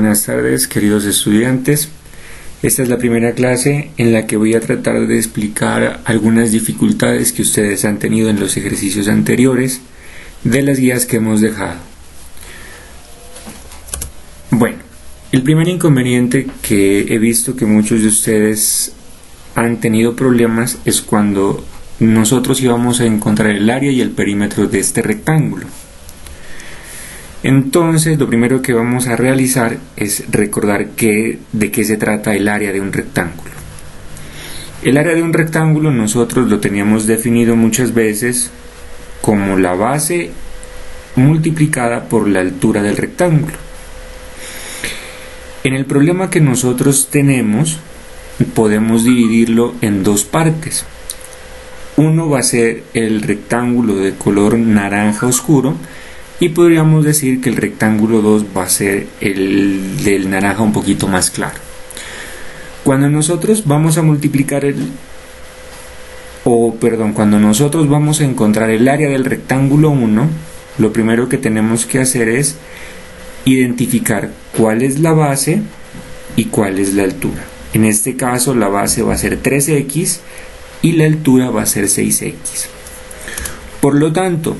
Buenas tardes, queridos estudiantes. Esta es la primera clase en la que voy a tratar de explicar algunas dificultades que ustedes han tenido en los ejercicios anteriores de las guías que hemos dejado. Bueno, el primer inconveniente que he visto que muchos de ustedes han tenido problemas es cuando nosotros íbamos a encontrar el área y el perímetro de este rectángulo. Entonces, lo primero que vamos a realizar es recordar de qué se trata el área de un rectángulo. El área de un rectángulo nosotros lo teníamos definido muchas veces como la base multiplicada por la altura del rectángulo. En el problema que nosotros tenemos, podemos dividirlo en dos partes. Uno va a ser el rectángulo de color naranja oscuro, y podríamos decir que el rectángulo 2 va a ser el del naranja un poquito más claro. Cuando nosotros vamos a multiplicar cuando nosotros vamos a encontrar el área del rectángulo 1, lo primero que tenemos que hacer es identificar cuál es la base y cuál es la altura. En este caso la base va a ser 3x y la altura va a ser 6x. Por lo tanto,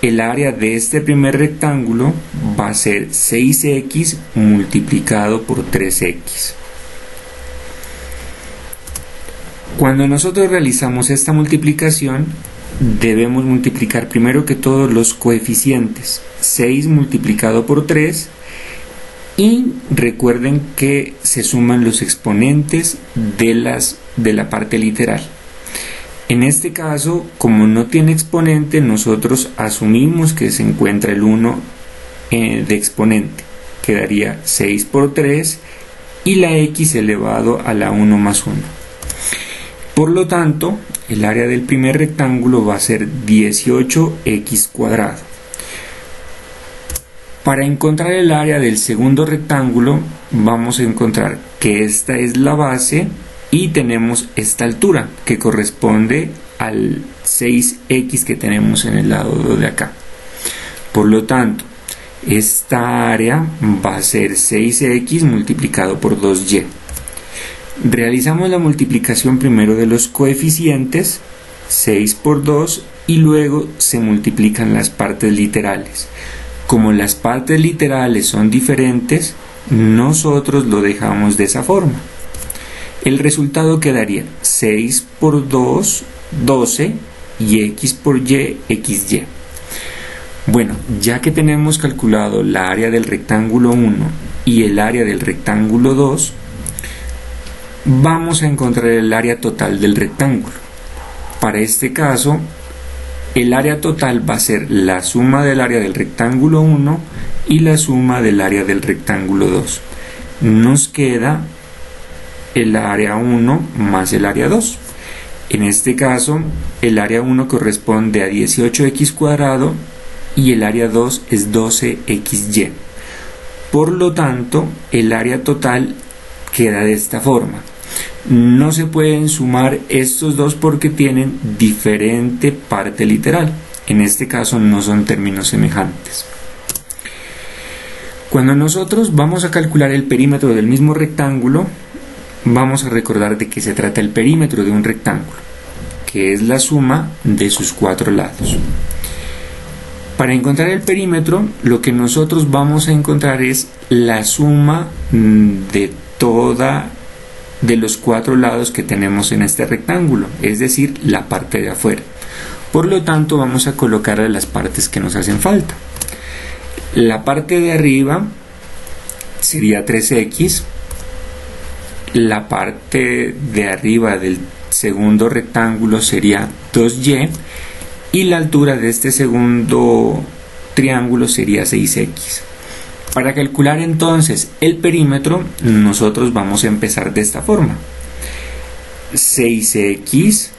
el área de este primer rectángulo va a ser 6x multiplicado por 3x. Cuando nosotros realizamos esta multiplicación, debemos multiplicar primero que todo los coeficientes. 6 multiplicado por 3, y recuerden que se suman los exponentes de la parte literal. En este caso, como no tiene exponente, nosotros asumimos que se encuentra el 1 de exponente. Quedaría 6 por 3 y la x elevado a la 1 más 1. Por lo tanto, el área del primer rectángulo va a ser 18x cuadrado. Para encontrar el área del segundo rectángulo, vamos a encontrar que esta es la base y tenemos esta altura que corresponde al 6x que tenemos en el lado de acá. Por lo tanto, esta área va a ser 6x multiplicado por 2y. Realizamos la multiplicación primero de los coeficientes, 6 por 2, y luego se multiplican las partes literales. Como las partes literales son diferentes, nosotros lo dejamos de esa forma. El resultado quedaría 6 por 2, 12, y x por y, xy. Bueno, ya que tenemos calculado la área del rectángulo 1 y el área del rectángulo 2, vamos a encontrar el área total del rectángulo. Para este caso, el área total va a ser la suma del área del rectángulo 1 y la suma del área del rectángulo 2. Nos queda el área 1 más el área 2. En este caso, el área 1 corresponde a 18x cuadrado y el área 2 es 12xy. Por lo tanto, el área total queda de esta forma. No se pueden sumar estos dos porque tienen diferente parte literal. En este caso no son términos semejantes. Cuando nosotros vamos a calcular el perímetro del mismo rectángulo, vamos a recordar de qué se trata el perímetro de un rectángulo, que es la suma de sus cuatro lados. Para encontrar el perímetro, lo que nosotros vamos a encontrar es la suma de los cuatro lados que tenemos en este rectángulo, es decir, la parte de afuera. Por lo tanto, vamos a colocar las partes que nos hacen falta. La parte de arriba sería 3x, la parte de arriba del segundo rectángulo sería 2y, y la altura de este segundo triángulo sería 6x. Para calcular entonces el perímetro, nosotros vamos a empezar de esta forma. 6x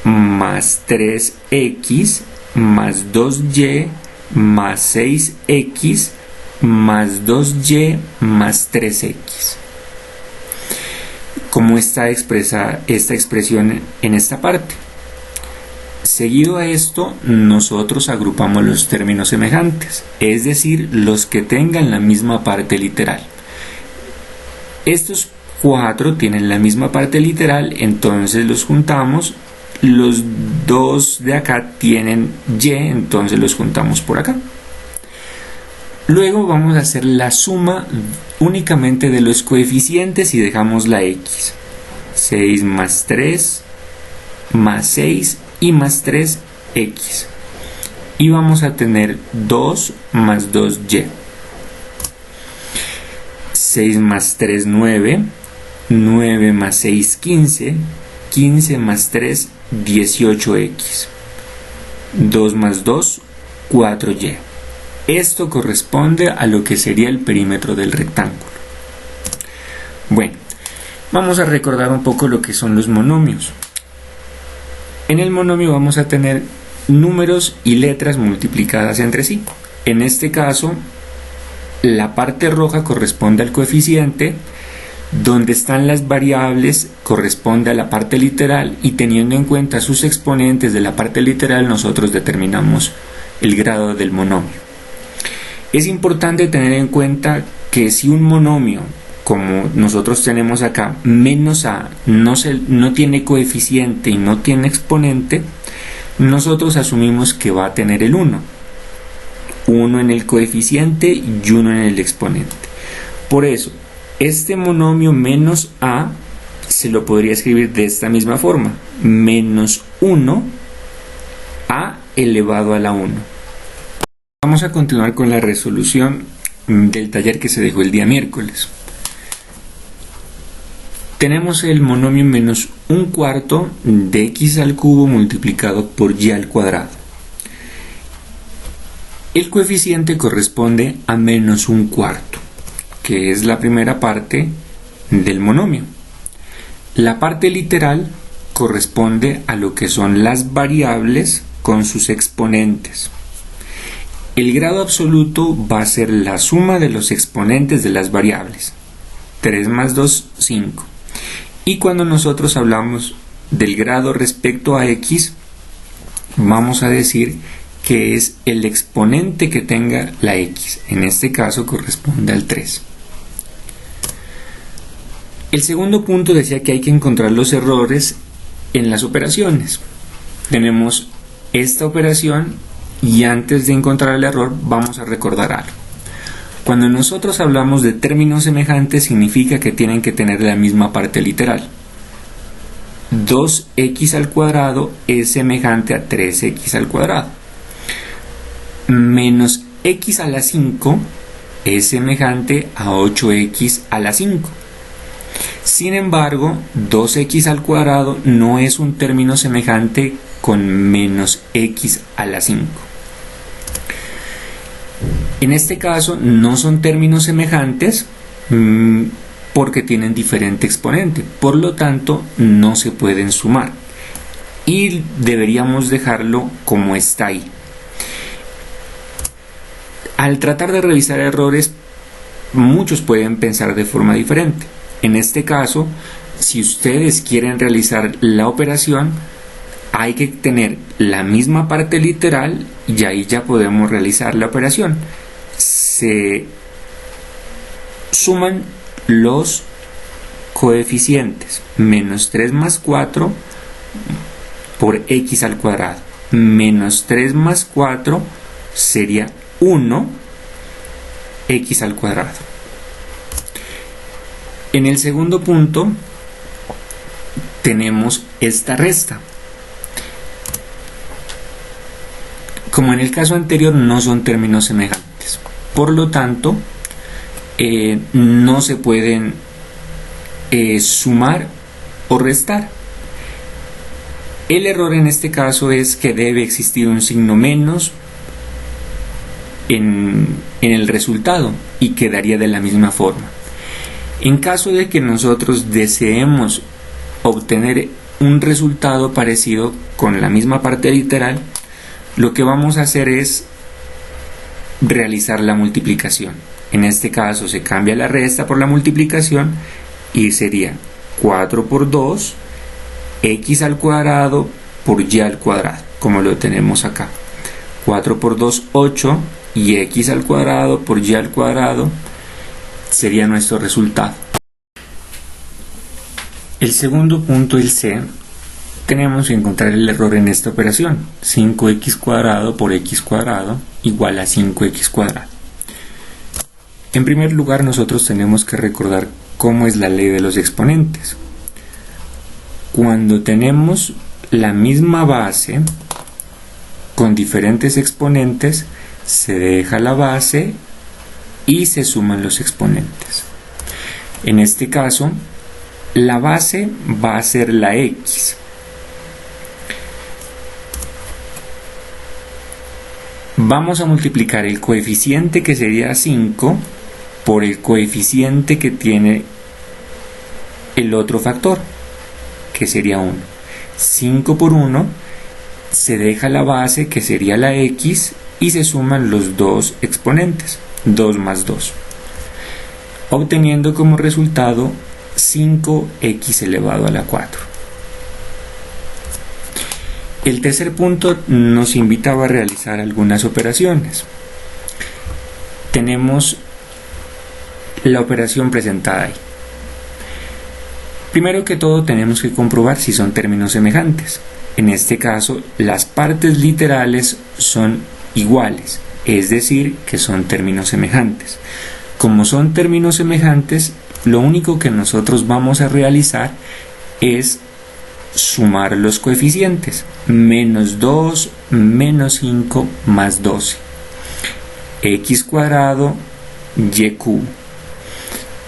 más 3x más 2y más 6x más 2y más 3x. ¿Cómo está expresada esta expresión en esta parte? Seguido a esto, nosotros agrupamos los términos semejantes, es decir, los que tengan la misma parte literal. Estos 4 tienen la misma parte literal, entonces los juntamos. Los 2 de acá tienen y, entonces los juntamos por acá. Luego vamos a hacer la suma únicamente de los coeficientes y dejamos la x. 6 más 3 más 6 y más 3x. Y vamos a tener 2 más 2y. 6 más 3, 9. 9 más 6, 15. 15 más 3, 18x. 2 más 2, 4y. Esto corresponde a lo que sería el perímetro del rectángulo. Bueno, vamos a recordar un poco lo que son los monomios. En el monomio vamos a tener números y letras multiplicadas entre sí. En este caso, la parte roja corresponde al coeficiente, donde están las variables corresponde a la parte literal, y teniendo en cuenta sus exponentes de la parte literal nosotros determinamos el grado del monomio. Es importante tener en cuenta que si un monomio, como nosotros tenemos acá, menos a no tiene coeficiente y no tiene exponente, nosotros asumimos que va a tener el 1. 1 en el coeficiente y 1 en el exponente. Por eso, este monomio menos a se lo podría escribir de esta misma forma: menos 1 a elevado a la 1. Vamos a continuar con la resolución del taller que se dejó el día miércoles. Tenemos el monomio menos 1/4 de x al cubo multiplicado por y al cuadrado. El coeficiente corresponde a menos 1/4, que es la primera parte del monomio. La parte literal corresponde a lo que son las variables con sus exponentes. El grado absoluto va a ser la suma de los exponentes de las variables. 3 más 2, 5. Y cuando nosotros hablamos del grado respecto a x, vamos a decir que es el exponente que tenga la x. En este caso corresponde al 3. El segundo punto decía que hay que encontrar los errores en las operaciones. Tenemos esta operación y antes de encontrar el error vamos a recordar algo. Cuando nosotros hablamos de términos semejantes significa que tienen que tener la misma parte literal. 2x al cuadrado es semejante a 3x al cuadrado. Menos x a la 5 es semejante a 8x a la 5. Sin embargo, 2x al cuadrado no es un término semejante con menos x a la 5. En este caso no son términos semejantes porque tienen diferente exponente, por lo tanto no se pueden sumar y deberíamos dejarlo como está ahí. Al tratar de revisar errores, muchos pueden pensar de forma diferente. En este caso, si ustedes quieren realizar la operación, hay que tener la misma parte literal y ahí ya podemos realizar la operación. Se suman los coeficientes. Menos 3 más 4 por x al cuadrado. Menos 3 más 4 sería 1 x al cuadrado. En el segundo punto tenemos esta resta. Como en el caso anterior no son términos semejantes, por lo tanto no se pueden sumar o restar. El error en este caso es que debe existir un signo menos en el resultado y quedaría de la misma forma. En caso de que nosotros deseemos obtener un resultado parecido con la misma parte literal, lo que vamos a hacer es realizar la multiplicación. En este caso se cambia la resta por la multiplicación y sería 4 por 2 x al cuadrado por y al cuadrado, como lo tenemos acá. 4 por 2, 8, y x al cuadrado por y al cuadrado sería nuestro resultado. El segundo punto, el C, tenemos que encontrar el error en esta operación. 5x cuadrado por x cuadrado igual a 5x cuadrado. En primer lugar, nosotros tenemos que recordar cómo es la ley de los exponentes. Cuando tenemos la misma base con diferentes exponentes, se deja la base y se suman los exponentes. En este caso, la base va a ser la x. Vamos a multiplicar el coeficiente, que sería 5, por el coeficiente que tiene el otro factor, que sería 1. 5 por 1, se deja la base, que sería la x, y se suman los dos exponentes, 2 más 2, obteniendo como resultado 5x elevado a la 4. El tercer punto nos invitaba a realizar algunas operaciones. Tenemos la operación presentada ahí. Primero que todo, tenemos que comprobar si son términos semejantes. En este caso, las partes literales son iguales, es decir, que son términos semejantes. Como son términos semejantes, lo único que nosotros vamos a realizar es sumar los coeficientes. Menos 2 menos 5 más 12. X cuadrado y cubo.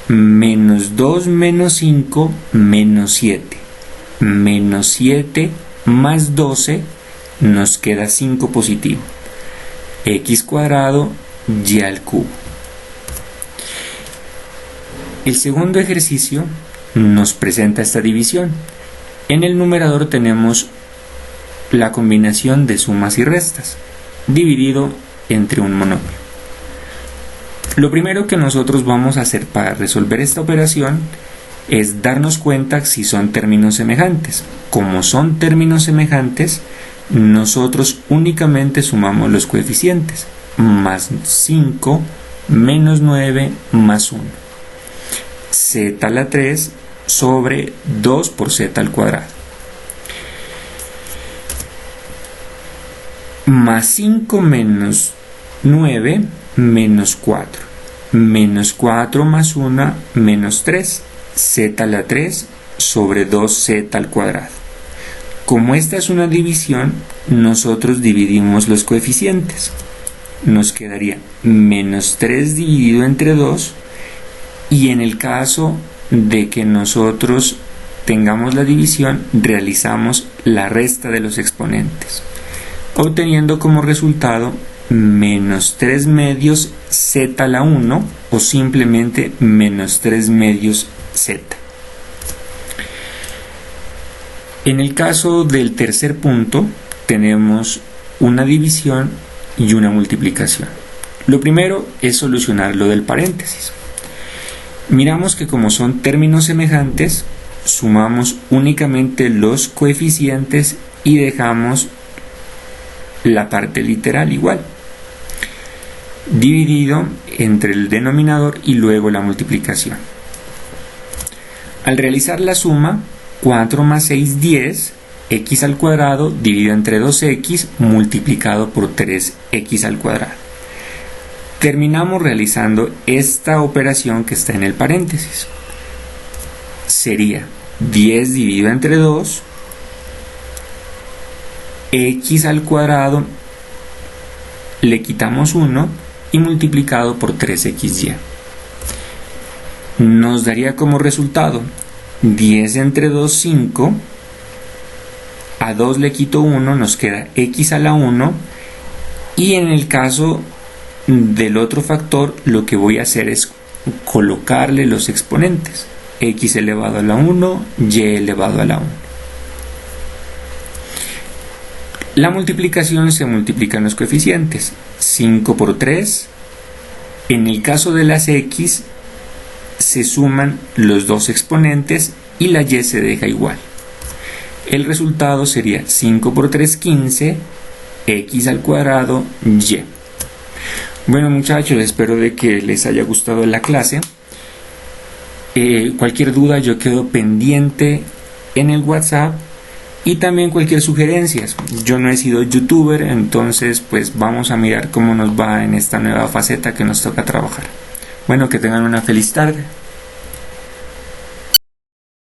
Menos 2 menos 5 menos 7. Menos 7 más 12 nos queda 5 positivo. X cuadrado y al cubo. El segundo ejercicio nos presenta esta división. En el numerador tenemos la combinación de sumas y restas, dividido entre un monomio. Lo primero que nosotros vamos a hacer para resolver esta operación es darnos cuenta si son términos semejantes. Como son términos semejantes, nosotros únicamente sumamos los coeficientes. Más 5 menos 9 más 1. Z a la 3 sobre 2 por z al cuadrado. Más 5 menos 9 menos 4. Menos 4 más 1 menos 3. Z a la 3 sobre 2z al cuadrado. Como esta es una división, nosotros dividimos los coeficientes. Nos quedaría menos 3 dividido entre 2. Y en el caso de que nosotros tengamos la división, realizamos la resta de los exponentes, obteniendo como resultado menos 3 medios z a la 1 o simplemente menos 3 medios z. En el caso del tercer punto, tenemos una división y una multiplicación. Lo primero es solucionar lo del paréntesis. Miramos que como son términos semejantes, sumamos únicamente los coeficientes y dejamos la parte literal igual, dividido entre el denominador y luego la multiplicación. Al realizar la suma, 4 más 6, 10, x al cuadrado dividido entre 2x multiplicado por 3x al cuadrado. Terminamos realizando esta operación que está en el paréntesis. Sería 10 dividido entre 2, x al cuadrado, le quitamos 1 y multiplicado por 3xy. Nos daría como resultado 10 entre 2, 5. A 2 le quito 1, nos queda x a la 1. Y en el caso del otro factor, lo que voy a hacer es colocarle los exponentes. X elevado a la 1, y elevado a la 1. La multiplicación se multiplican los coeficientes. 5 por 3. En el caso de las x, se suman los dos exponentes y la y se deja igual. El resultado sería 5 por 3, 15, x al cuadrado, y. Bueno muchachos, espero de que les haya gustado la clase. Cualquier duda yo quedo pendiente en el WhatsApp, y también cualquier sugerencia. Yo no he sido youtuber, entonces pues vamos a mirar cómo nos va en esta nueva faceta que nos toca trabajar. Bueno, que tengan una feliz tarde.